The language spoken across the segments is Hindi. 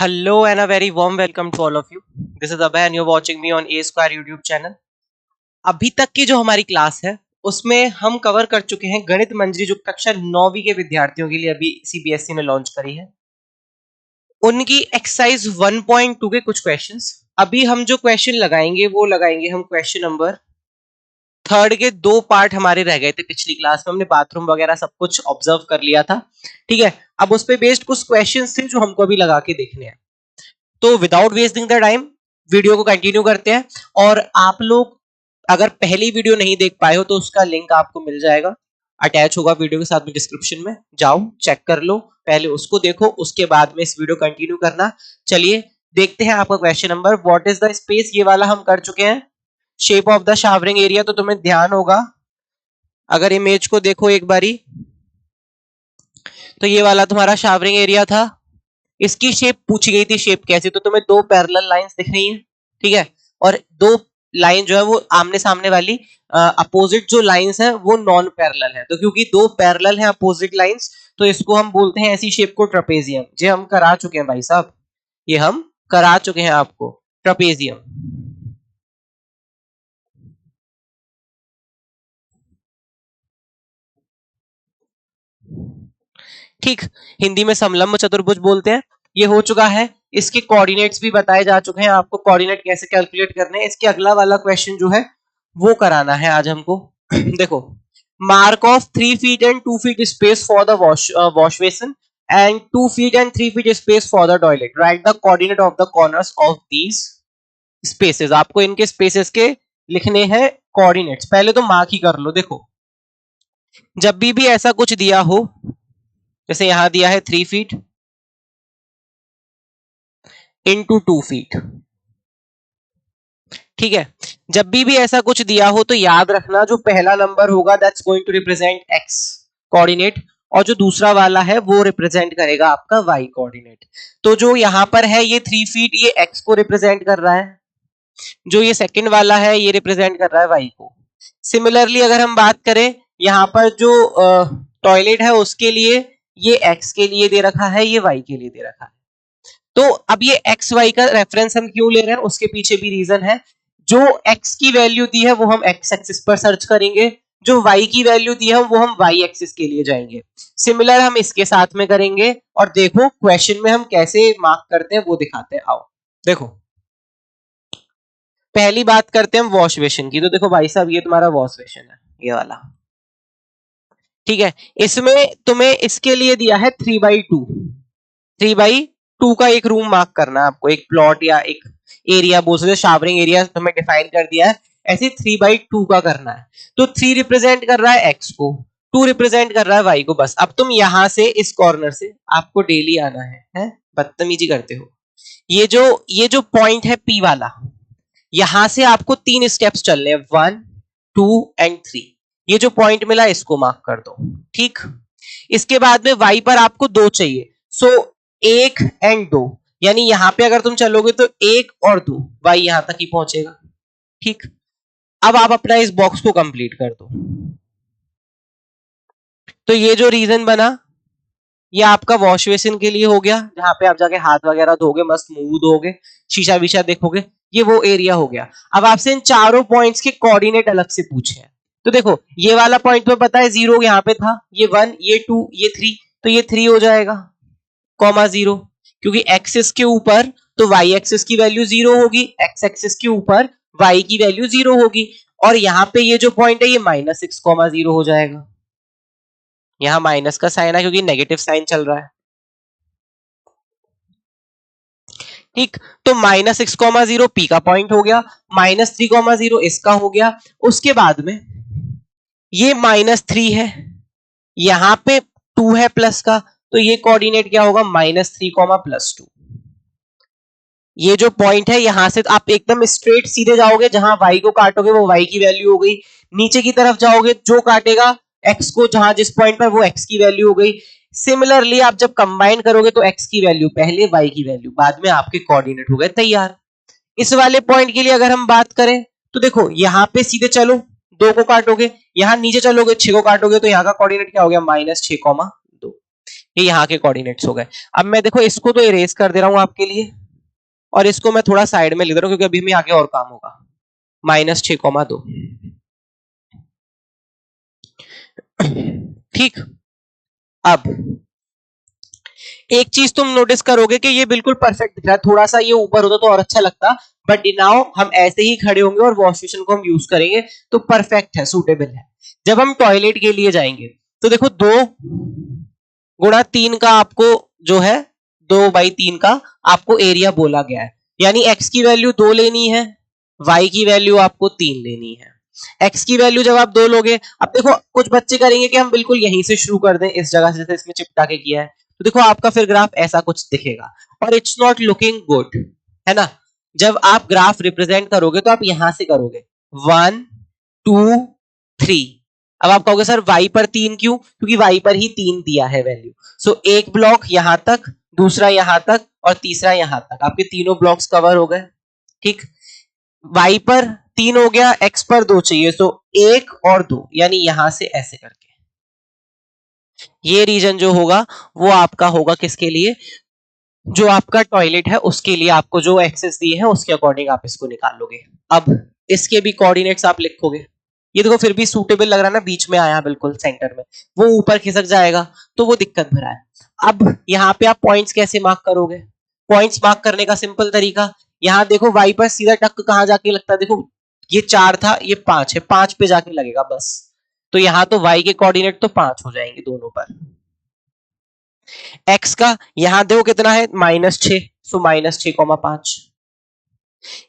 Hello and a very warm welcome to all of you. This is Abhay and you're watching me on A Square YouTube channel. अभी तक की जो हमारी क्लास है उसमें हम कवर कर चुके हैं गणित मंजरी जो कक्षा 9वीं के विद्यार्थियों के लिए अभी सीबीएसई ने लॉन्च करी है। उनकी एक्सरसाइज 1.2 के कुछ क्वेश्चंस। अभी हम जो क्वेश्चन लगाएंगे वो लगाएंगे हम क्वेश्चन नंबर 3 के 2 पार्ट हमारे रह गए थे पिछली क्लास में। हमने बाथरूम वगैरह सब कुछ ऑब्जर्व कर लिया था, ठीक है। अब उस पे बेस्ड कुछ क्वेश्चंस थे जो हमको अभी लगा के देखने हैं। तो without wasting the time video को कंटिन्यू करते हैं। और आप लोग अगर पहली वीडियो नहीं देख पाए हो तो उसका लिंक आपको मिल जाएगा, अटैच होगा वीडियो के साथ में डिस्क्रिप्शन में, जाओ चेक कर लो, पहले उसको देखो, उसके बाद में इस वीडियो कंटिन्यू करना। चलिए देखते हैं आपका question number. What is the space, ये वाला हम कर चुके हैं। Shape of the showering area, तो तुम्हें ध्यान होगा अगर इमेज को देखो एक बारी तो ये वाला तुम्हारा शावरिंग एरिया था। इसकी शेप पूछी गई थी, शेप कैसी, तो तुम्हें दो पैरेलल लाइंस दिख रही हैं, ठीक है। और दो लाइन जो है वो आमने सामने वाली अपोजिट जो लाइंस हैं वो नॉन पैरेलल है। तो क्योंकि दो पैरेलल हैं अपोजिट लाइंस तो इसको हम बोलते हैं ऐसी शेप को ट्रेपेजियम। ये हम करा चुके हैं भाई साहब, ये हम करा चुके हैं आपको, ट्रेपेजियम। ठीक, हिंदी में समलंब चतुर्भुज बोलते हैं। ये हो चुका है, इसके कोऑर्डिनेट्स भी बताए जा चुके हैं आपको, कोऑर्डिनेट कैसे कैलकुलेट करने हैं। इसके अगला वाला क्वेश्चन जो है वो कराना है आज हमको। देखो, mark of 3 feet and 2 feet space for the wash basin and 2 feet and 3 feet space for the toilet. Right the coordinate of the corners of these spaces. आपको इनके स्पेसेस के लिखने हैं कोऑर्डिनेट्स। पहले तो मार्क ही कर लो। देखो, जब भी ऐसा कुछ दिया हो, जैसे यहां दिया है 3 feet इंटू 2 feet, ठीक है। जब भी ऐसा कुछ दिया हो तो याद रखना जो पहला नंबर होगा that's going to represent X coordinate और जो दूसरा वाला है वो रिप्रेजेंट करेगा आपका वाई कोऑर्डिनेट। तो जो यहां पर है ये 3 feet ये एक्स को रिप्रेजेंट कर रहा है, जो ये सेकंड वाला है ये रिप्रेजेंट कर रहा है वाई को। सिमिलरली अगर हम बात करें यहाँ पर जो टॉयलेट है उसके लिए ये एक्स के लिए दे रखा है, ये वाई के लिए दे रखा है। तो अब ये एक्स वाई का रेफरेंस हम क्यों ले रहे हैं उसके पीछे भी रीजन है। जो एक्स की वैल्यू दी है वो हम एक्स एक्सिस पर सर्च करेंगे, जो वाई की वैल्यू दी है वो हम वाई एक्सिस के लिए जाएंगे। सिमिलर हम इसके साथ में करेंगे और देखो क्वेश्चन में हम कैसे मार्क करते हैं वो दिखाते हैं। आओ देखो, पहली बात करते हैं हम वॉश बेसिन की। तो देखो भाई साहब, ये तुम्हारा वॉश बेसिन है, ये वाला, ठीक है। इसमें तुम्हें इसके लिए दिया है 3/2, 3/2 का एक रूम मार्क करना है आपको, एक प्लॉट या एक एरिया बोल सकते हो, शावरिंग एरिया तुम्हें डिफाइन कर दिया है, ऐसे 3/2 का करना है। तो 3 रिप्रेजेंट कर रहा है एक्स को, 2 रिप्रेजेंट कर रहा है वाई को। बस अब तुम यहां से इस कॉर्नर से आपको डेली आना है? बदतमीजी करते हो। ये जो पॉइंट है पी वाला, यहां से आपको 3 स्टेप्स चलने हैं, 1 2 एंड 3। ये जो पॉइंट मिला इसको मार्क कर दो, ठीक। इसके बाद में वाई पर आपको 2 चाहिए, सो 1 एंड 2, यानी यहां पे अगर तुम चलोगे तो 1 और 2, वाई यहां तक ही पहुंचेगा, ठीक। अब आप अपना इस बॉक्स को कंप्लीट कर दो। तो ये जो रीजन बना ये आपका वॉश बेसिन के लिए हो गया, जहां पे आप जाके हाथ वगैरह धोगे, मस्त मुंह धोगे, शीशा विशा देखोगे, ये वो एरिया हो गया। अब आपसे इन चारों पॉइंट्स के कोऑर्डिनेट अलग से पूछे हैं। तो देखो, ये वाला पॉइंट तो पता है 0 यहाँ पे था, ये 1 ये 2 ये 3, तो ये 3 हो जाएगा, कॉमा 0, क्योंकि एक्सिस के ऊपर तो वाई एक्सिस की वैल्यू 0 होगी, एक्स एक्सिस के ऊपर वाई की वैल्यू 0 होगी। और यहाँ पे ये जो पॉइंट है ये -6,0 हो जाएगा। यहां माइनस का साइन है क्योंकि नेगेटिव साइन चल रहा है, ठीक। तो -6,0 पी का पॉइंट हो गया, -3,0 इसका हो गया। उसके बाद में ये -3 है, यहां पे 2 है प्लस का, तो ये कोऑर्डिनेट क्या होगा, -3, +2। ये जो पॉइंट है यहां से आप एकदम स्ट्रेट सीधे जाओगे, जहां y को काटोगे वो y की वैल्यू हो गई, नीचे की तरफ जाओगे जो काटेगा x को, जहां जिस पॉइंट पर वो x की वैल्यू हो गई। सिमिलरली आप जब कंबाइन करोगे तो x की वैल्यू पहले, y की वैल्यू बाद में, आपके कोऑर्डिनेट हो गए तैयार। इस वाले पॉइंट के लिए अगर हम बात करें तो देखो, यहाँ पे सीधे चलो, 2 को काटोगे, यहाँ नीचे चलोगे 6 को काटोगे, तो यहाँ का कोऑर्डिनेट क्या हो गया, -6,2। ये यहाँ के कोऑर्डिनेट्स हो गए। अब मैं देखो इसको तो इरेज कर दे रहा हूं आपके लिए, और इसको मैं थोड़ा साइड में लिख दे रहा हूं क्योंकि अभी में आगे और काम होगा। -6,2 ठीक। अब एक चीज तुम नोटिस करोगे कि ये बिल्कुल परफेक्ट दिख रहा है, थोड़ा सा ये ऊपर होता तो और अच्छा लगता, बट नाउ हम ऐसे ही खड़े होंगे और वॉश बेसिन को हम यूज करेंगे तो परफेक्ट है, सूटेबल है। जब हम टॉयलेट के लिए जाएंगे तो देखो 2 × 3 का आपको जो है 2/3 का आपको एरिया बोला गया है, यानी x की वैल्यू 2 लेनी है, y की वैल्यू आपको 3 लेनी है। x की वैल्यू जब आप 2 लोगे, अब देखो कुछ बच्चे करेंगे कि हम बिल्कुल यहीं से शुरू कर दें, इस जगह से जैसे इसमें चिपटा के किया है, तो देखो आपका फिर ग्राफ ऐसा कुछ दिखेगा और इट्स नॉट लुकिंग गुड, है ना। जब आप ग्राफ रिप्रेजेंट करोगे तो आप यहां से करोगे 1 2 3। अब आप कहोगे सर y पर 3 क्यों, क्योंकि y पर ही 3 दिया है वैल्यू। सो एक ब्लॉक यहां तक, दूसरा यहां तक और तीसरा यहां तक, आपके तीनों ब्लॉक्स कवर हो गए। ठीक, y पर 3 हो गया, x पर 2 चाहिए, सो 1 और 2, यानी यहां से ऐसे करके ये रीजन जो होगा वो आपका होगा किसके लिए, जो आपका टॉयलेट है उसके लिए। आपको जो एक्सेस दिए हैं उसके अकॉर्डिंग आप इसको निकाल लोगे। अब इसके भी कोऑर्डिनेट्स आप लिखोगे। ये देखो फिर भी सूटेबल लग रहा है ना, बीच में आया बिल्कुल सेंटर में, वो ऊपर खिसक जाएगा तो वो दिक्कत भरा है। अब यहाँ पे आप पॉइंट्स कैसे मार्क करोगे, पॉइंट्स मार्क करने का सिंपल तरीका, यहाँ देखो वाई पर सीधा टक कहां जाके लगता है, देखो ये 4 था, ये 5 है, 5 पे जाके लगेगा बस। तो यहाँ तो y के कोऑर्डिनेट तो 5 हो जाएंगे दोनों पर। x का यहां देखो कितना है -6, सो -6,5।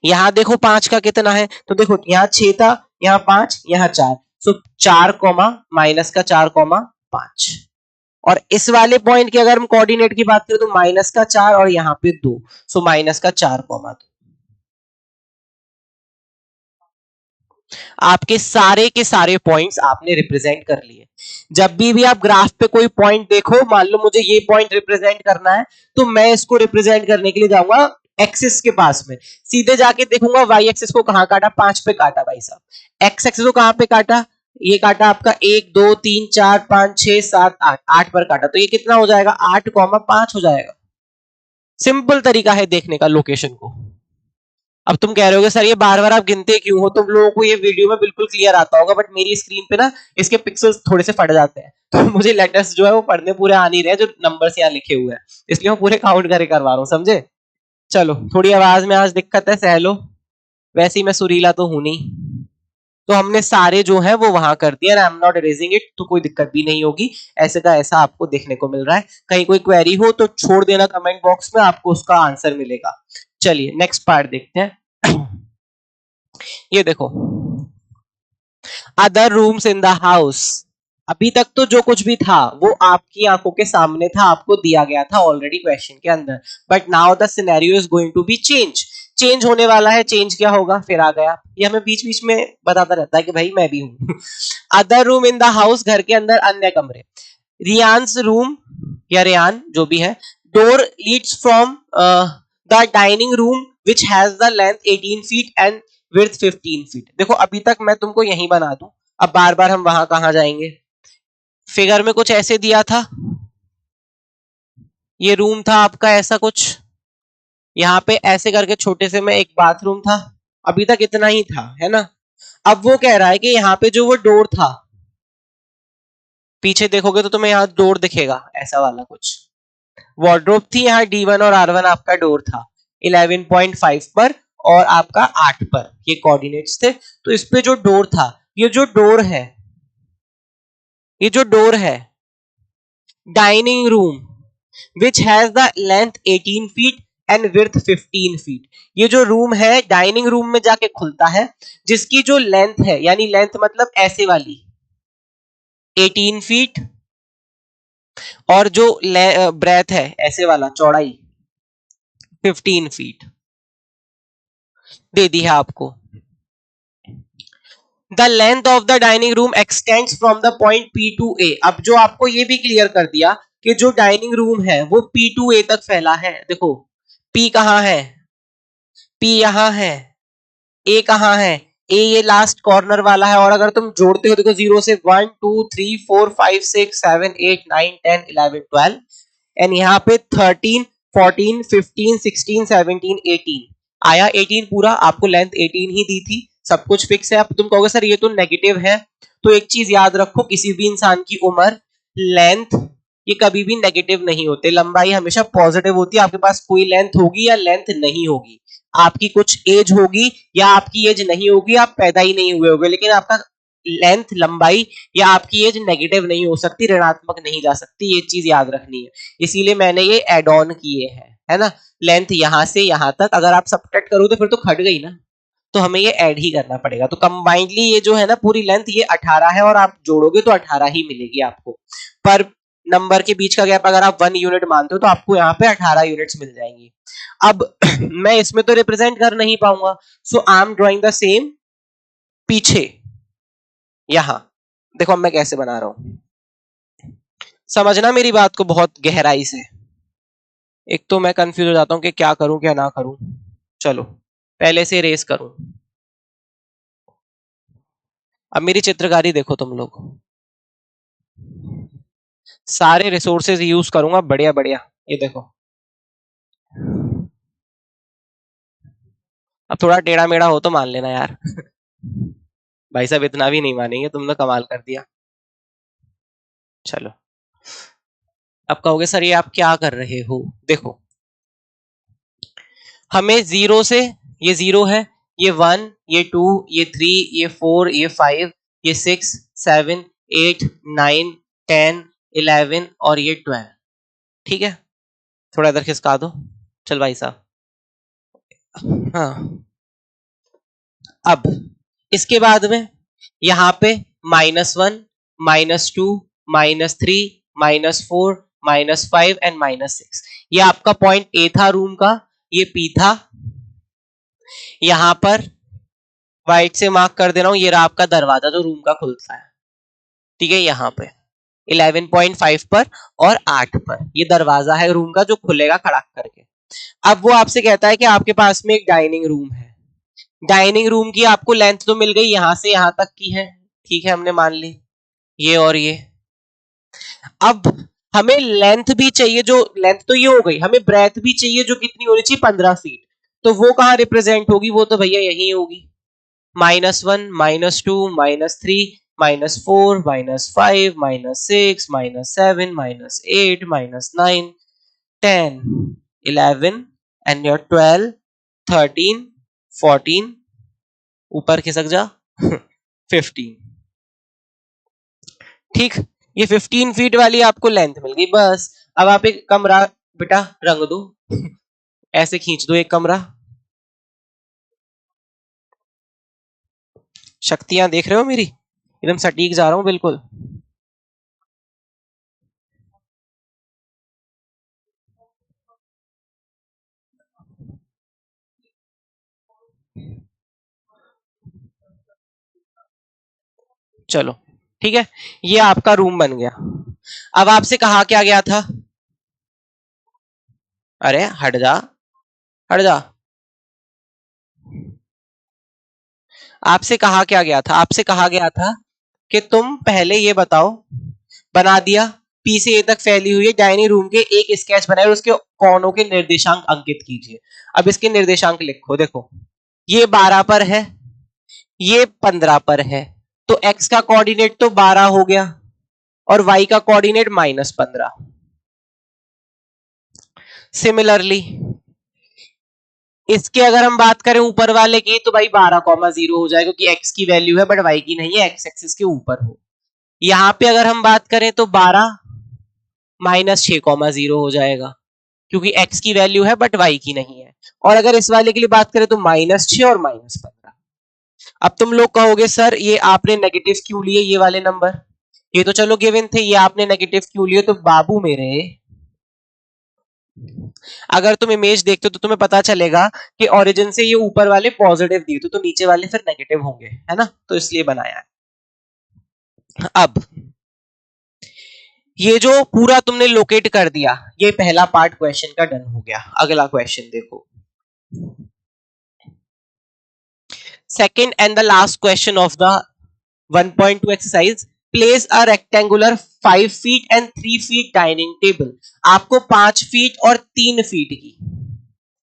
यहां देखो 5 का कितना है, तो देखो यहाँ 6 था, यहाँ 5, यहाँ 4, सो 4, -4,5। और इस वाले पॉइंट के अगर हम कोऑर्डिनेट की बात करें तो -4 और यहाँ पे 2, सो -4,2। आपके सारे के सारे पॉइंट्स आपने रिप्रेजेंट कर लिए। जब भी आप ग्राफ पे कोई पॉइंट देखो, मान लो मुझे ये पॉइंट रिप्रेजेंट करना है, तो मैं इसको रिप्रेजेंट करने के लिए जाऊंगा एक्सिस के पास में, सीधे जाके देखूंगा वाई एक्सिस को कहां काटा, 5 पे काटा भाई साहब। एक्स एक्सिस को कहां पे काटा, ये काटा आपका 1 2 3 4 5 6 7 8, 8 पर काटा, तो ये कितना हो जाएगा 8,5 हो जाएगा। सिंपल तरीका है देखने का लोकेशन को। अब तुम कह रहे होगे सर ये बार बार आप गिनते क्यों हो, तुम लोगों को ये वीडियो में बिल्कुल क्लियर आता होगा, बट मेरी स्क्रीन पे ना इसके पिक्सेल्स थोड़े से फट जाते हैं, तो मुझे लेटर्स जो है वो पढ़ने पूरे आ नहीं रहे जो नंबर्स यहाँ लिखे हुए हैं, इसलिए मैं पूरे काउंट करके करवा रहा हूँ, समझे। चलो थोड़ी आवाज में आज दिक्कत है, सह लो, वैसे ही मैं सुरीला तो हूं नहीं। तो हमने सारे जो है वो वहां कर दिया, I am not erasing it, तो कोई दिक्कत भी नहीं होगी, ऐसे का ऐसा आपको देखने को मिल रहा है। कहीं कोई क्वेरी हो तो छोड़ देना कमेंट बॉक्स में, आपको उसका आंसर मिलेगा। चलिए नेक्स्ट पार्ट देखते हैं। ये देखो, other rooms in the house. अभी तक तो जो कुछ भी था वो आपकी आंखों के सामने था, आपको दिया गया था ऑलरेडी क्वेश्चन के अंदर, but now the scenario is going to be change होने वाला है। चेंज क्या होगा, फिर आ गया, ये हमें बीच बीच में बताता रहता है कि भाई मैं भी हूं। Other room in the house, घर के अंदर अन्य कमरे। रियान्स रूम या रियान जो भी है, door leads from the dining room which has the length 18 feet and width 15 feet. देखो अभी तक मैं तुमको यही बना दूं, अब बार बार हम वहां कहां जाएंगे। फिगर में कुछ ऐसे दिया था, ये रूम था आपका ऐसा कुछ, यहाँ पे ऐसे करके छोटे से में एक बाथरूम था, अभी तक इतना ही था, है ना। अब वो कह रहा है कि यहाँ पे जो वो डोर था, पीछे देखोगे तो तुम्हें यहाँ डोर दिखेगा ऐसा वाला कुछ, वार्डरोब थी यहाँ, D1 और R1 आपका डोर था 11.5 पर और आपका 8 पर, ये कोऑर्डिनेट्स थे। तो इस पे जो डोर था, ये जो डोर है, ये जो डोर है dining room which has the length 18 feet and width 15 feet, ये जो रूम है डाइनिंग रूम में जाके खुलता है, जिसकी जो लेंथ है, यानी लेंथ मतलब ऐसे वाली 18 फीट, और जो ब्रेथ है ऐसे वाला चौड़ाई 15 फीट दे दी है आपको। The length of the dining room extends from the point P to A। अब जो आपको ये भी क्लियर कर दिया कि जो डाइनिंग रूम है वो P to A तक फैला है। देखो P कहां है, P यहां है, A कहां है, ये लास्ट कॉर्नर वाला है, और अगर तुम जोड़ते हो देखो 0 से 1 2 3 4 5 6 7 8 9 10 11 12 एंड यहाँ पे 13 14 15 16 17 18 आया। 18 पूरा, आपको लेंथ 18 ही दी थी, सब कुछ फिक्स है। अब तुम कहोगे सर ये तो नेगेटिव है, तो एक चीज याद रखो, किसी भी इंसान की उम्र, लेंथ, ये कभी भी नेगेटिव नहीं होते, लंबाई हमेशा पॉजिटिव होती है। आपके पास कोई लेंथ होगी या लेंथ नहीं होगी, आपकी कुछ एज होगी या आपकी एज नहीं होगी, आप पैदा ही नहीं हुए होगे, लेकिन आपका लेंथ, लंबाई या आपकी एज नेगेटिव नहीं हो सकती, ऋणात्मक नहीं जा सकती, ये चीज याद रखनी है। इसीलिए मैंने ये एड ऑन किए हैं, है ना। लेंथ यहां से यहां तक अगर आप सब्ट्रैक्ट करो तो फिर तो खट गई ना, तो हमें ये ऐड ही करना पड़ेगा। तो कंबाइंडली ये जो है ना पूरी लेंथ ये 18 है, और आप जोड़ोगे तो 18 ही मिलेगी आपको। पर नंबर के बीच का गैप अगर आप 1 यूनिट मानते हो तो आपको यहाँ पे 18 यूनिट्स मिल जाएंगी। अब मैं इसमें तो रिप्रेजेंट कर नहीं पाऊंगा, so I am drawing the same पीछे। यहां देखो अब मैं कैसे बना रहा हूं, समझना मेरी बात को बहुत गहराई से। एक तो मैं कंफ्यूज हो जाता हूं कि क्या करूं क्या ना करूं। चलो पहले से रेस करूं। अब मेरी चित्रकारी देखो तुम लोग, सारे रिसोर्सेज यूज करूंगा बढ़िया बढ़िया। ये देखो अब थोड़ा टेढ़ा मेढ़ा हो तो मान लेना यार। भाई साहब इतना भी नहीं मानेंगे, तुमने कमाल कर दिया। चलो अब कहोगे सर ये आप क्या कर रहे हो। देखो हमें जीरो से, ये जीरो है, ये 1, ये 2, ये 3, ये 4, ये 5, ये 6 7 8 9 10 11 और ये 12, ठीक है। थोड़ा इधर खिसका दो, चल भाई साहब। हाँ अब इसके बाद में यहाँ पे -1 -2 -3 -4 -5 एंड -6, ये आपका पॉइंट ए था रूम का, ये पी था। यहां पर व्हाइट से मार्क कर दे रहा हूं, ये रहा आपका दरवाजा जो रूम का खुलता है, ठीक है। यहाँ पे 11.5 पर और 8 पर ये दरवाजा है रूम का जो खुलेगा खड़ाक करके। अब वो आपसे कहता है कि आपके पास में एक डाइनिंग रूम है, डाइनिंग रूम की आपको लेंथ तो मिल गई, यहां से यहां तक की है, ठीक है, हमने मान ली ये और ये। अब हमें लेंथ भी चाहिए, जो लेंथ तो ये हो गई, हमें ब्रेथ भी चाहिए जो कितनी होनी चाहिए 15 फीट। तो वो कहां रिप्रेजेंट होगी, वो तो भैया यही होगी, -1 -2 -3 -4 -5 -6 -7 -8 -9 10 11 एंड योर 12 13 14, ऊपर खिसक जा 15, ठीक। ये 15 फीट वाली आपको लेंथ मिल गई, बस। अब आप एक कमरा बेटा रंग दो, ऐसे खींच दो एक कमरा। शक्तियां देख रहे हो मेरी, एकदम सटीक जा रहा हूं बिल्कुल। चलो ठीक है, ये आपका रूम बन गया। अब आपसे कहा क्या गया था, अरे हट जा, हट जा। आपसे कहा क्या गया था, आपसे कहा गया था कि तुम पहले ये बताओ, बना दिया, पी से ए तक फैली हुई है डाइनिंग रूम के एक स्केच बनाए और उसके कोनों के निर्देशांक अंकित कीजिए। अब इसके निर्देशांक लिखो, देखो ये 12 पर है, ये 15 पर है, तो x का कोऑर्डिनेट तो 12 हो गया और y का कोऑर्डिनेट -15। सिमिलरली इसके अगर हम बात करें ऊपर वाले की, तो भाई 12,0 हो जाएगा क्योंकि x की वैल्यू है बट y की नहीं है, x एक्सिस के ऊपर हो। यहां पे अगर हम बात करें तो 12 -6,0 हो जाएगा क्योंकि x की वैल्यू है बट y की नहीं है। और अगर इस वाले के लिए बात करें तो -6 और -15। अब तुम लोग कहोगे सर ये आपने नेगेटिव क्यों लिए ये वाले नंबर, ये तो चलो गिवन थे, ये आपने नेगेटिव क्यों लिए। तो बाबू मेरे, अगर तुम इमेज देखते हो तो तुम्हें पता चलेगा कि ओरिजिन से ये ऊपर वाले पॉजिटिव दिए थे तो नीचे वाले फिर नेगेटिव होंगे, है ना, तो इसलिए बनाया है। अब ये जो पूरा तुमने लोकेट कर दिया, ये पहला पार्ट क्वेश्चन का डन हो गया। अगला क्वेश्चन देखो, Second and the last question of the 1.2 exercise. Place a rectangular 5 feet and 3 feet dining table. आपको 5 फीट और 3 फीट की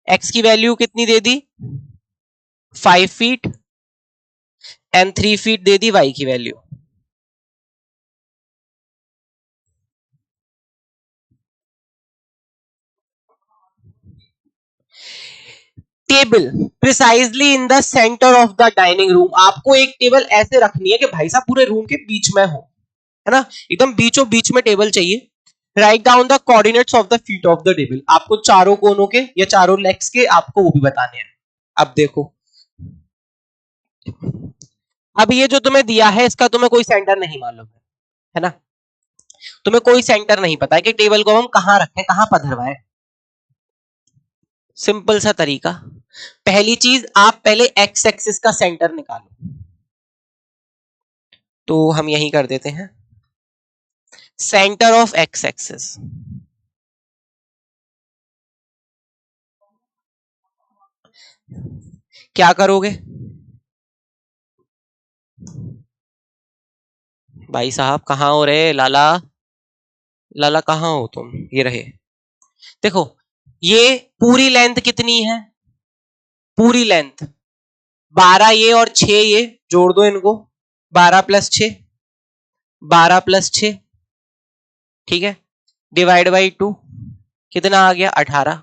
x की वैल्यू कितनी दे दी 5 feet and 3 feet they the y की value. Table precisely in the centre of the dining room. आपको एक टेबल ऐसे रखनी है कि भाई साहब पूरे रूम के बीच में हो, है ना, एकदम बीचों बीच में टेबल चाहिए. Write down the coordinates of the feet of the table. आपको चारों कोनों के या चारों लेग्स के आपको वो भी बताने हैं. अब देखो, अब ये जो तुम्हें दिया है इसका तुम्हें कोई सेंटर नहीं मालूम है ना, तुम्हें कोई सेंटर नहीं पता है कि टेबल को हम कहां रखें, कहां पधरवाएं. सिंपल सा तरीका, पहली चीज आप पहले एक्स एक्सिस का सेंटर निकालो. तो हम यही कर देते हैं, सेंटर ऑफ एक्स एक्सिस. क्या करोगे भाई साहब, कहां हो रहे लाला, लाला कहां हो तुम, ये रहे. देखो ये पूरी लेंथ कितनी है, पूरी लेंथ 12 ये और 6 ये जोड़ दो इनको, 12 प्लस 6, 12 प्लस 6, ठीक है, डिवाइड बाई 2 कितना आ गया 18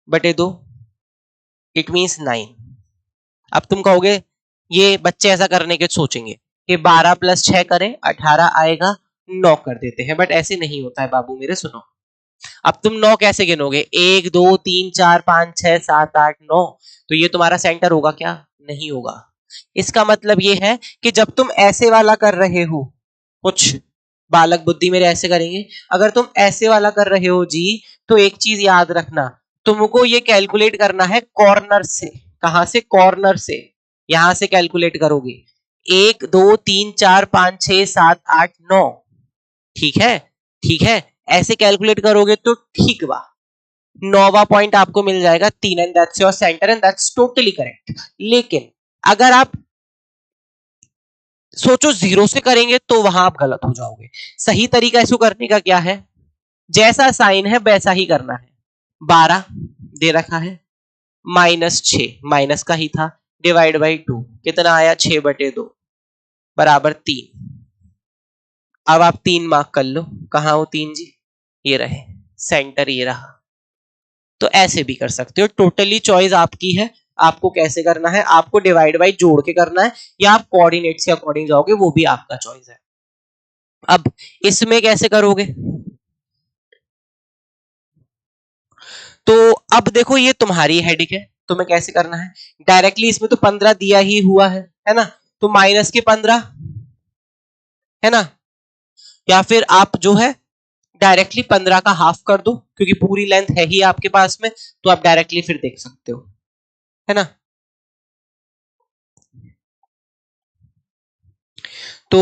बटे 2, इट मींस 9. अब तुम कहोगे ये बच्चे ऐसा करने के सोचेंगे कि 12 प्लस 6 करें 18 आएगा, 9 कर देते हैं, बट ऐसे नहीं होता है बाबू मेरे, सुनो. अब तुम 9 कैसे गिनोगे, 1 2 3 4 5 6 7 8 9, तो ये तुम्हारा सेंटर होगा क्या, नहीं होगा. इसका मतलब ये है कि जब तुम ऐसे वाला कर रहे हो, कुछ बालक बुद्धि मेरे ऐसे करेंगे, अगर तुम ऐसे वाला कर रहे हो जी, तो एक चीज याद रखना, तुमको ये कैलकुलेट करना है कॉर्नर से. कहां से, कॉर्नर से. यहां से कैलकुलेट करोगे 1 2 3 4 5 6 7 8 9, ठीक है, ठीक है, ऐसे कैलकुलेट करोगे तो ठीक बा, 9वां पॉइंट आपको मिल जाएगा 3, and that's your centre and that's totally correct. लेकिन अगर आप सोचो जीरो से करेंगे तो वहां आप गलत हो जाओगे. सही तरीका इसको करने का क्या है, जैसा साइन है वैसा ही करना है. 12 दे रखा है, -6 माइनस का ही था, डिवाइड बाई 2 कितना आया 6 बटे 2 बराबर 3. अब आप 3 मार्क कर लो, कहां हो 3 जी, ये रहे, सेंटर ये रहा. तो ऐसे भी कर सकते हो, टोटली चॉइस आपकी है, आपको कैसे करना है, आपको डिवाइड बाई जोड़ के करना है या आप कोऑर्डिनेट्स के अकॉर्डिंग जाओगे, वो भी आपका चॉइस है. अब इसमें कैसे करोगे, तो अब देखो ये तुम्हारी हेडिक है, तुम्हें कैसे करना है. डायरेक्टली इसमें तो 15 दिया ही हुआ है ना, तो माइनस के 15, है ना, या फिर आप जो है डायरेक्टली 15 का हाफ कर दो, क्योंकि पूरी लेंथ है ही आपके पास में, तो आप डायरेक्टली फिर देख सकते हो, है ना. तो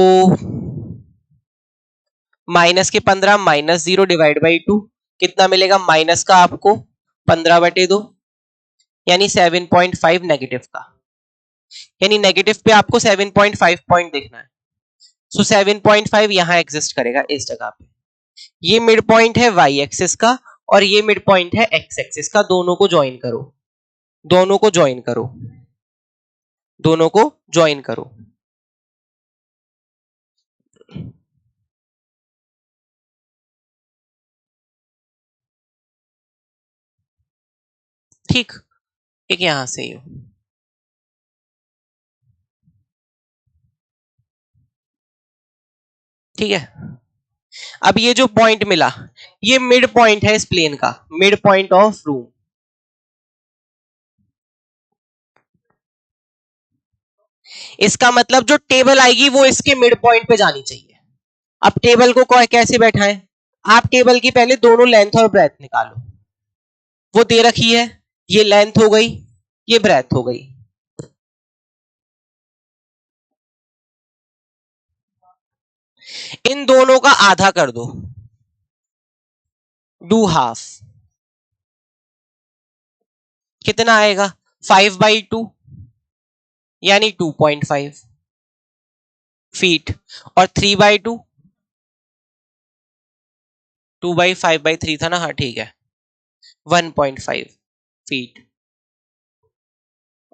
माइनस के 15 -0 डिवाइड बाई 2 कितना मिलेगा, माइनस का आपको 15 बटे 2 यानी 7.5 नेगेटिव का, यानी नेगेटिव पे आपको 7.5 पॉइंट देखना है. सो 7.5 यहां एग्जिस्ट करेगा इस जगह पे. ये मिड पॉइंट है वाई एक्सिस का और ये मिड पॉइंट है एक्स एक्सिस का, दोनों को ज्वाइन करो, दोनों को ज्वाइन करो, दोनों को ज्वाइन करो. ठीक, एक यहां से ही हो, ठीक है. अब ये जो पॉइंट मिला ये मिड पॉइंट है इस प्लेन का, मिड पॉइंट ऑफ रूम. इसका मतलब जो टेबल आएगी वो इसके मिड पॉइंट पे जानी चाहिए. अब टेबल को कैसे बैठाएं, आप टेबल की पहले दोनों लेंथ और ब्रेथ निकालो, वो दे रखी है, ये लेंथ हो गई, ये ब्रेथ हो गई. इन दोनों का आधा कर दो, डू हाफ, कितना आएगा 5/2, यानी 2.5 फीट, और 3/2 2/5/3 था ना, हाँ ठीक है, 1.5 फीट।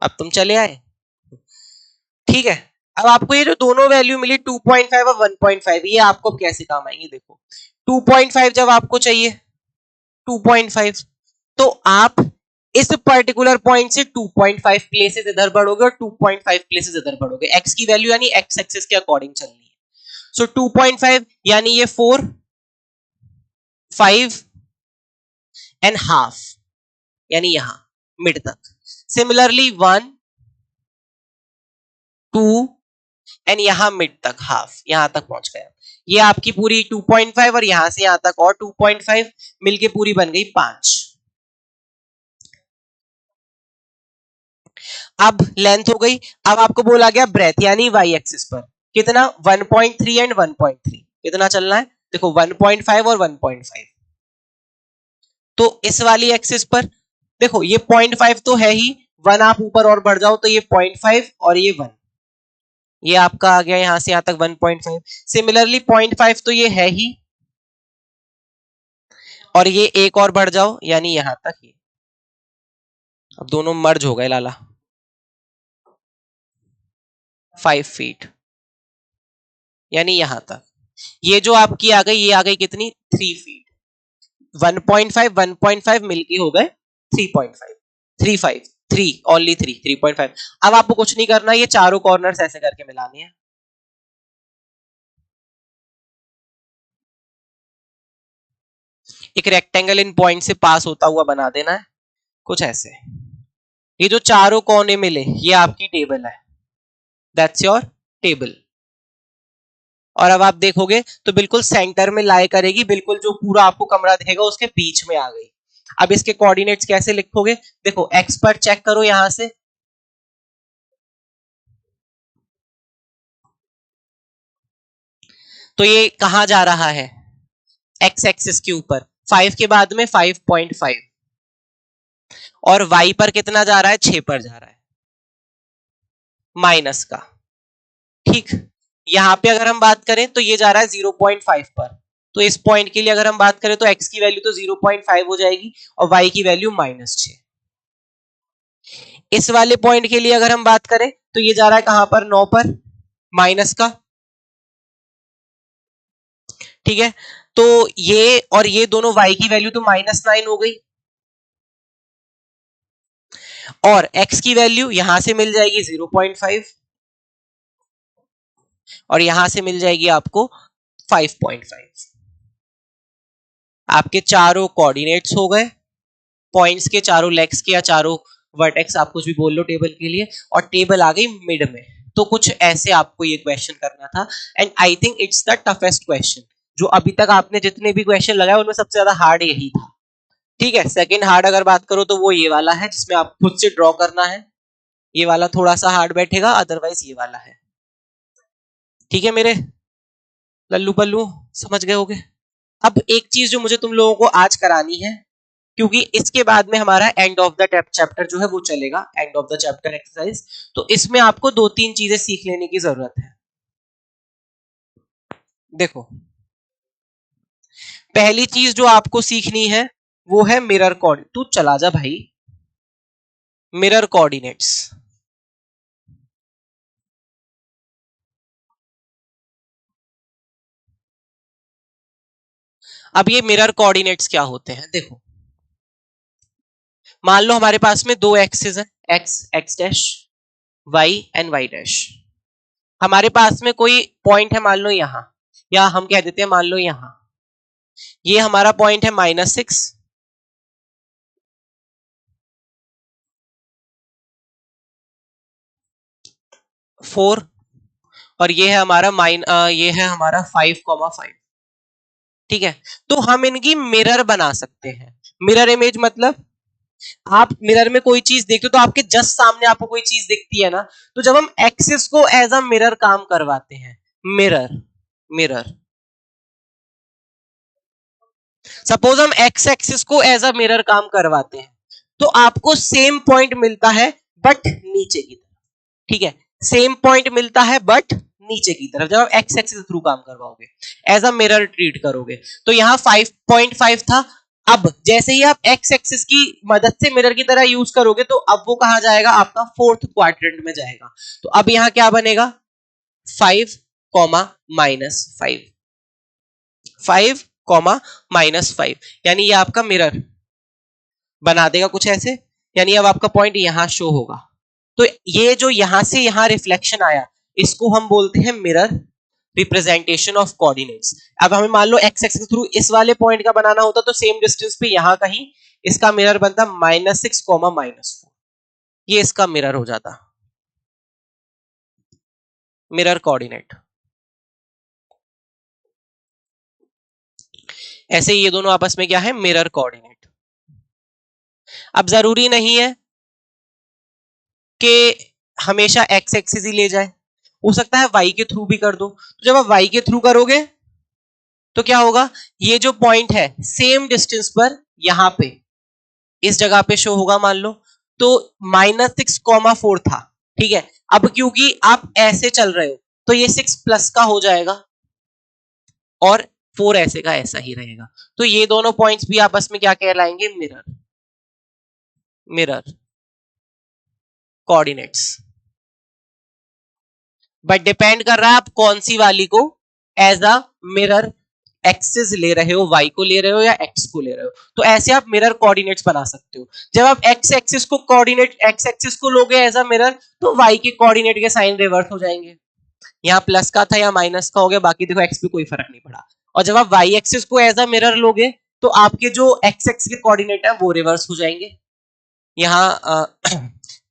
अब तुम चले आए, ठीक है। अब आपको ये जो दोनों वैल्यू मिली 2.5 और 1.5, ये आपको कैसे काम आएंगे देखो। 2.5 जब आपको चाहिए 2.5, तो आप इस पर्टिकुलर पॉइंट से 2.5 प्लेसेस इधर बढ़ोगे और 2.5 प्लेसेस इधर बढ़ोगे। एक्स की वैल्यू यानी एक्स एक्सिस के अकॉर्डिंग चलनी है। सो 2.5 यानी ये 4, 5 एंड हाफ, यानी यहां मिड तक। सिमिलरली 1, 2 एंड यहां मिड तक हाफ, यहां तक पहुंच गया। ये आपकी पूरी 2.5 और यहां से यहां तक और 2.5 मिलके पूरी बन गई 5। अब लेंथ हो गई। अब आपको बोला गया ब्रेथ यानी वाई एक्सिस पर कितना, 1.3 एंड 1.3 कितना चलना है देखो, 1.5 और 1.5। तो इस वाली एक्सिस पर देखो ये 0.5 तो है ही, 1 आप ऊपर और बढ़ जाओ तो ये 0.5 और ये 1, ये आपका आ गया यहां से यहां तक 1.5। सिमिलरली 0.5 तो ये है ही, और ये एक और बढ़ जाओ यानी यहां तक ही। अब दोनों मर्ज हो गए लाला, 5 फीट यानी यहां तक। ये जो आपकी आ गई, ये आ गई कितनी, 3 फीट। 1.5 1.5 मिलके हो गए 3.5, 3.5 3 ओनली 3 3.5। अब आपको कुछ नहीं करना, ये चारों कॉर्नर्स ऐसे करके मिलाने हैं। एक रेक्टेंगल इन पॉइंट से पास होता हुआ बना देना है कुछ ऐसे। ये जो चारों कोने मिले ये आपकी टेबल है, दैट्स योर टेबल। और अब आप देखोगे तो बिल्कुल सेंटर में लाई करेगी, बिल्कुल जो पूरा आपको कमरा दिखेगा उसके बीच में आ गई। अब इसके कोऑर्डिनेट्स कैसे लिखोगे देखो, एक्स पर चेक करो यहां से, तो ये कहां जा रहा है, एक्स एक्सिस के ऊपर 5 के बाद में 5.5, और वाई पर कितना जा रहा है, 6 पर जा रहा है माइनस का, ठीक। यहां पे अगर हम बात करें तो ये जा रहा है 0.5 पर, तो इस पॉइंट के लिए अगर हम बात करें तो एक्स की वैल्यू तो 0.5 हो जाएगी और वाई की वैल्यू -6। इस वाले पॉइंट के लिए अगर हम बात करें तो ये जा रहा है कहां पर, 9 पर माइनस का, ठीक है। तो ये और ये दोनों y की वैल्यू तो -9 हो गई, और x की वैल्यू यहां से मिल जाएगी 0.5 और यहां से मिल जाएगी आपको 5.5। आपके चारों कोऑर्डिनेट्स हो गए, पॉइंट्स के चारों लेग्स के या चारों वर्टेक्स, आप कुछ भी बोल लो टेबल के लिए, और टेबल आ गई मिड में। तो कुछ ऐसे आपको ये क्वेश्चन करना था, and I think it's the toughest question जो अभी तक आपने जितने भी क्वेश्चन लगाए उनमें सबसे ज्यादा हार्ड यही था, ठीक है। सेकंड हार्ड अगर बात करो तो वो ये वाला है जिसमें आप खुद से ड्रॉ करना है, ये वाला थोड़ा सा हार्ड बैठेगा, अदरवाइज ये वाला है, ठीक है मेरे लल्लू पल्लू, समझ गए होगे। अब एक चीज जो मुझे तुम लोगों को आज करानी है, क्योंकि इसके बाद में हमारा एंड ऑफ द चैप्टर जो है वो चलेगा, and of the chapter exercise, तो इसमें आपको 2-3 चीजें सीख लेने की जरूरत है। देखो, पहली चीज जो आपको सीखनी है वो है मिरर कोऑर्डिनेट। तू चला जा भाई, मिरर कोऑर्डिनेट्स। अब ये मिरर कोऑर्डिनेट्स क्या होते हैं देखो, मान लो हमारे पास में दो एक्सिस है, X X dash, Y and Y dash. हमारे पास में कोई पॉइंट है मान लो यहां, या हम कह देते हैं मान लो यहां, ये हमारा पॉइंट है -6, फोर, और ये है हमारा ये है हमारा 5,5, ठीक है। तो हम इनकी मिरर बना सकते हैं। मिरर इमेज मतलब आप मिरर में कोई चीज देखते हो तो आपके जस्ट सामने आपको कोई चीज दिखती है ना, तो जब हम एक्सिस को एज अ मिरर काम करवाते हैं, मिरर मिरर, सपोज हम एक्स एक्सिस को एज अ मिरर काम करवाते हैं, तो आपको सेम पॉइंट मिलता है बट नीचे की तरफ, ठीक है, सेम पॉइंट मिलता है बट नीचे की तरफ, जब आप एक्स एक्सिस थ्रू काम करवाओगे, एज अ मिरर ट्रीट करोगे। तो यहाँ 5.5 था, अब जैसे ही आप एक्स एक्सिस की मदद से मिरर की तरह यूज करोगे तो अब वो कहां जाएगा, आपका फोर्थ क्वाड्रेंट में जाएगा। तो अब यहां क्या बनेगा, 5 कॉमा -5, 5 कॉमा -5, यानी ये आपका मिरर बना देगा कुछ ऐसे, यानी अब आपका पॉइंट यहां शो होगा। तो ये जो यहां से यहां रिफ्लेक्शन आया, इसको हम बोलते हैं मिरर रिप्रेजेंटेशन ऑफ कोऑर्डिनेट्स। अब हमें मान लो एक्स एक्सिस थ्रू इस वाले पॉइंट का बनाना होता तो सेम डिस्टेंस पे यहां कहीं इसका मिरर बनता -6 -4, ये इसका मिरर हो जाता, मिरर कोऑर्डिनेट। ऐसे ये दोनों आपस में क्या है, मिरर कोऑर्डिनेट। अब जरूरी नहीं है कि हमेशा एक्स एक्सिस ही ले जाए, हो सकता है वाई के थ्रू भी कर दो। तो जब आप वाई के थ्रू करोगे तो क्या होगा, ये जो पॉइंट है सेम डिस्टेंस पर यहां पे इस जगह पे शो होगा मान लो, तो -6,4 था, ठीक है। अब क्योंकि आप ऐसे चल रहे हो तो ये 6 प्लस का हो जाएगा और 4 ऐसे का ऐसा ही रहेगा। तो ये दोनों पॉइंट्स भी आपस में क्या कहलाएंगे, mirror, mirror coordinates. But depend कर रहा है आप कौन सी वाली को एज अ मिरर एक्सिस ले रहे हो, वाई को ले रहे हो या एक्स को ले रहे हो। तो ऐसे आप मिरर कोऑर्डिनेट्स बना सकते हो। जब आप एक्स एक्सिस को कोऑर्डिनेट, एक्स एक्सिस को लोगे एज अ मिरर, तो वाई के कोऑर्डिनेट के साइन रिवर्स हो जाएंगे, यहाँ प्लस का था या माइनस का हो गया, बाकी देखो एक्स पे कोई फर्क नहीं पड़ा। और जब आप वाई एक्सिस को एज अ मिरर लोगे तो आपके जो एक्स एक्सिस के कोऑर्डिनेट है वो रिवर्स हो जाएंगे, यहाँ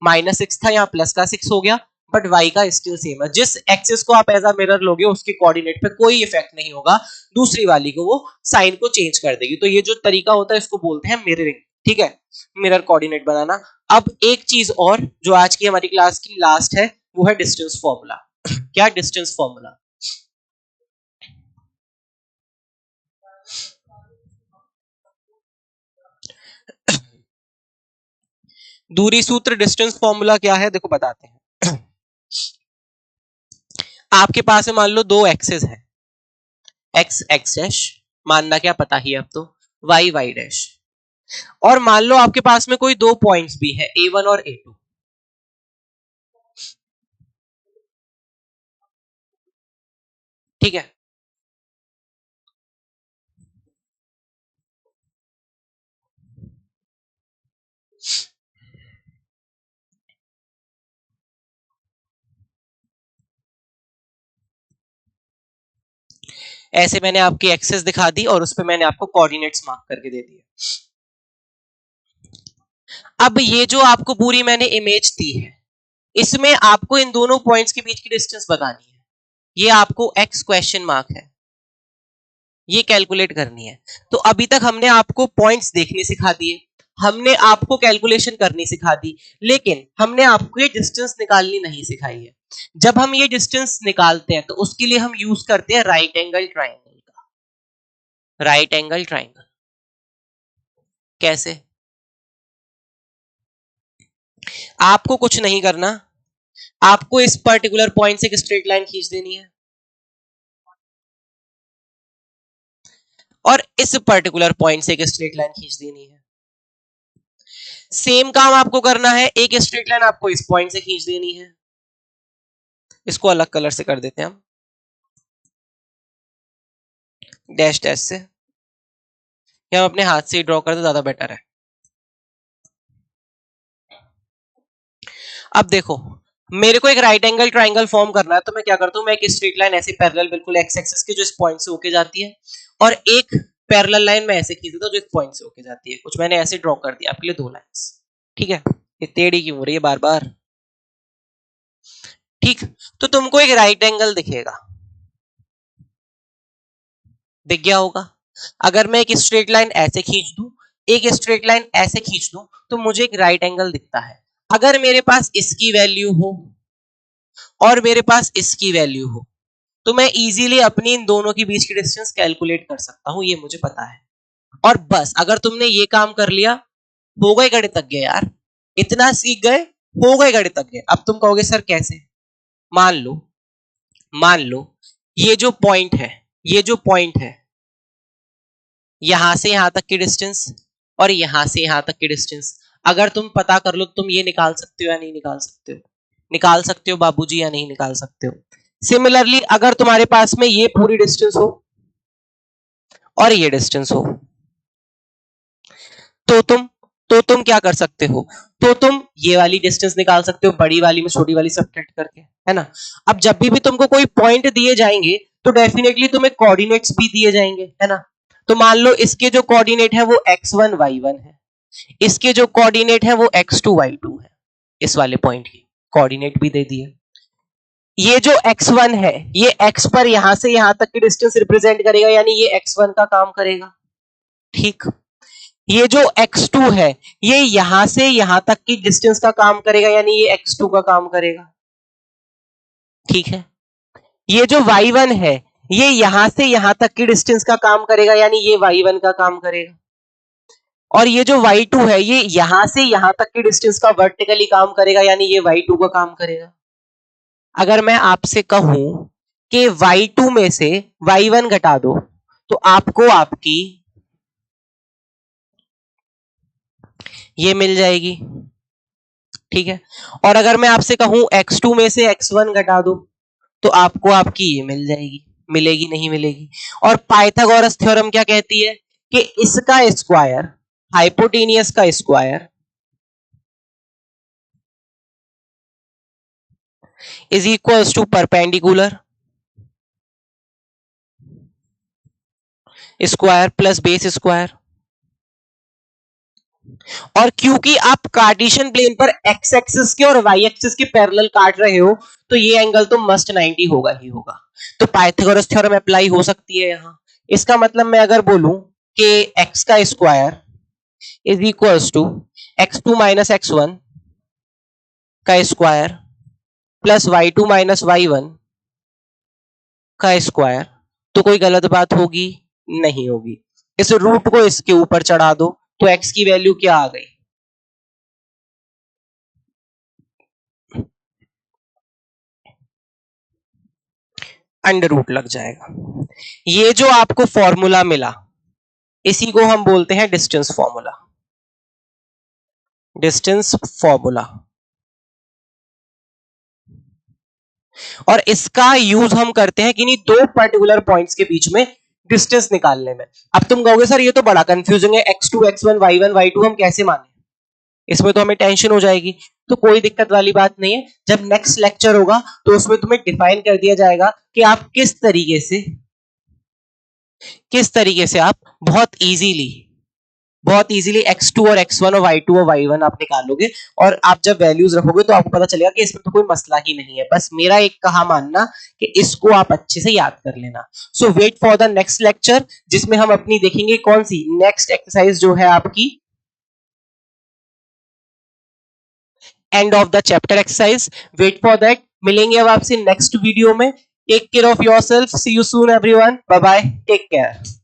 -6 था, यहाँ प्लस का 6 हो गया, बट y का स्टिल सेम है। जिस एक्सिस को आप एज अ मिरर लोगे उसके कोऑर्डिनेट पे कोई इफेक्ट नहीं होगा, दूसरी वाली को वो साइन को चेंज कर देगी। तो ये जो तरीका होता है इसको बोलते हैं मिररिंग, ठीक है, मिरर कोऑर्डिनेट बनाना। अब एक चीज और जो आज की हमारी क्लास की लास्ट है वो है डिस्टेंस फॉर्मूला। क्या डिस्टेंस फॉर्मूला, दूरी सूत्र डिस्टेंस फॉर्मूला क्या है, देखो बताते हैं। आपके पास है मान लो दो एक्सेस है, एक्स एक्स डैश, मानना क्या पता ही अब तो, वाई वाई डैश, और मान लो आपके पास में कोई दो पॉइंट्स भी है A1 और A2, ठीक है। ऐसे मैंने आपकी एक्सेस दिखा दी और उस पर मैंने आपको कोऑर्डिनेट्स मार्क करके दे दिए। अब ये जो आपको पूरी मैंने इमेज दी है, इसमें आपको इन दोनों पॉइंट्स के बीच की डिस्टेंस बतानी है। ये आपको एक्स क्वेश्चन मार्क है, ये कैलकुलेट करनी है। तो अभी तक हमने आपको पॉइंट्स देखने सिखा दिए, हमने आपको कैलकुलेशन करनी सिखा दी, लेकिन हमने आपको ये डिस्टेंस निकालनी नहीं सिखाई है। जब हम ये डिस्टेंस निकालते हैं तो उसके लिए हम यूज करते हैं राइट एंगल ट्राइंगल का। राइट एंगल ट्राइंगल कैसे, आपको कुछ नहीं करना, आपको इस पर्टिकुलर पॉइंट से एक स्ट्रेट लाइन खींच देनी है और इस पर्टिकुलर पॉइंट से एक स्ट्रेट लाइन खींच देनी है। सेम काम आपको करना है, एक स्ट्रेट लाइन आपको इस पॉइंट से खींच देनी है, इसको अलग कलर से कर देते हैं हम, डैश डैश से, या हम अपने हाथ से ही ड्रॉ कर दे, ज्यादा बेटर है। अब देखो, मेरे को एक राइट एंगल ट्राइंगल फॉर्म करना है, तो मैं क्या करता हूं, मैं एक स्ट्रेट लाइन ऐसे पैरेलल बिल्कुल एक्स एक्सिस के जो इस पॉइंट से होके जाती है, और एक पैरेलल लाइन मैं ऐसे खींच देता हूं जो इस पॉइंट से होके जाती है। कुछ मैंने ऐसे ड्रॉ कर दिया आपके लिए दो लाइंस, ठीक है। ये टेढ़ी क्यों हो रही है बार बार, ठीक। तो तुमको एक राइट एंगल दिखेगा, दिख गया होगा। अगर मैं एक स्ट्रेट लाइन ऐसे खींच दूं, एक स्ट्रेट लाइन ऐसे खींच दूं, तो मुझे एक राइट एंगल दिखता है। अगर मेरे पास इसकी वैल्यू हो और मेरे पास इसकी वैल्यू हो, तो मैं इजीली अपनी इन दोनों के बीच की डिस्टेंस कैलकुलेट कर सकता हूं, ये मुझे पता है। और बस अगर तुमने ये काम कर लिया, हो गए गणितज्ञ यार, इतना सीख गए हो गए गणितज्ञ। अब तुम कहोगे सर कैसे? मान लो ये जो पॉइंट है, ये जो पॉइंट है, यहां से यहां तक की डिस्टेंस और यहां से यहां तक की डिस्टेंस अगर तुम पता कर लो, तुम ये निकाल सकते हो या नहीं निकाल सकते हो? निकाल सकते हो बाबूजी या नहीं निकाल सकते हो? सिमिलरली अगर तुम्हारे पास में ये पूरी डिस्टेंस हो और ये डिस्टेंस हो, तो तुम क्या कर सकते हो? तो तुम ये वाली डिस्टेंस निकाल सकते हो, बड़ी वाली में छोटी वाली सब्ट्रैक्ट करके, है ना? अब जब भी तुमको कोई पॉइंट दिए जाएंगे तो डेफिनेटली तुम्हें कोऑर्डिनेट्स भी दिए जाएंगे, है ना? तो मान लो इसके जो कोऑर्डिनेट है वो x1 y1 है, इसके जो कोऑर्डिनेट है वो x2 y2 है, इस वाले पॉइंट की कोऑर्डिनेट भी दे दिए। ये जो x1 है ये x पर यहां से यहां तक की डिस्टेंस रिप्रेजेंट करेगा, यानी ये x1 का काम करेगा, ठीक। ये जो x2 है ये यहां से यहां तक की डिस्टेंस का काम करेगा, यानी ये x2 का काम करेगा, ठीक है। ये जो y1 है ये यहां से यहां तक की डिस्टेंस का काम करेगा, यानी ये y1 का काम करेगा। और ये जो y2 है ये यहां से यहां तक की डिस्टेंस का वर्टिकली काम करेगा, यानी ये y2 का काम करेगा। अगर मैं आपसे कहूं कि y2 में से y1 घटा दो तो आपको आपकी ये मिल जाएगी, ठीक है। और अगर मैं आपसे कहूं x2 में से x1 घटा दो तो आपको आपकी ये मिल जाएगी, मिलेगी नहीं मिलेगी? और पाइथागोरस थ्योरम क्या कहती है कि इसका स्क्वायर हाइपोटेनियस का square is equals to perpendicular square plus base square. और क्योंकि आप कार्टेशियन प्लेन पर एक्स एक्सिस के और वाई एक्सिस के पैरेलल काट रहे हो तो ये एंगल तो मस्ट 90 होगा ही होगा। तो पाइथागोरस थ्योरम अप्लाई हो सकती है यहां। इसका मतलब मैं अगर बोलूं कि एक्स का square is equals to x2 minus x1 का square plus y2 minus y1 का स्क्वायर, तो कोई गलत बात होगी? नहीं होगी। इस रूट को इसके ऊपर चढ़ा दो तो x की वैल्यू क्या आ गई? अंडर रूट लग जाएगा। ये जो आपको फॉर्मूला मिला इसी को हम बोलते हैं डिस्टेंस फॉर्मूला, डिस्टेंस फॉर्मूला। और इसका यूज हम करते हैं किन्हीं दो पर्टिकुलर पॉइंट्स के बीच में डिस्टेंस निकालने में। अब तुम कहोगे सर ये तो बड़ा कंफ्यूजिंग है, x2 x1 y1 y2 हम कैसे माने? इसमें तो हमें टेंशन हो जाएगी। तो कोई दिक्कत वाली बात नहीं है, जब नेक्स्ट लेक्चर होगा तो उसमें तुम्हें डिफाइन कर दिया जाएगा कि आप किस तरीके से आप बहुत इजीली x2 और x1 और y2 और y1 आप निकालोगे। और आप जब वैल्यूज रखोगे तो आपको पता चलेगा कि इसमें तो कोई मसला ही नहीं है। बस मेरा एक कहा मानना कि इसको आप अच्छे से याद कर लेना। So wait for the next lecture जिसमें हम अपनी देखेंगे कौन सी नेक्स्ट एक्सरसाइज जो है आपकी end of the chapter exercise. Wait for that. मिलेंगे अब आपसे नेक्स्ट वीडियो में। Take care of yourself. See you soon everyone. Bye bye. Take care.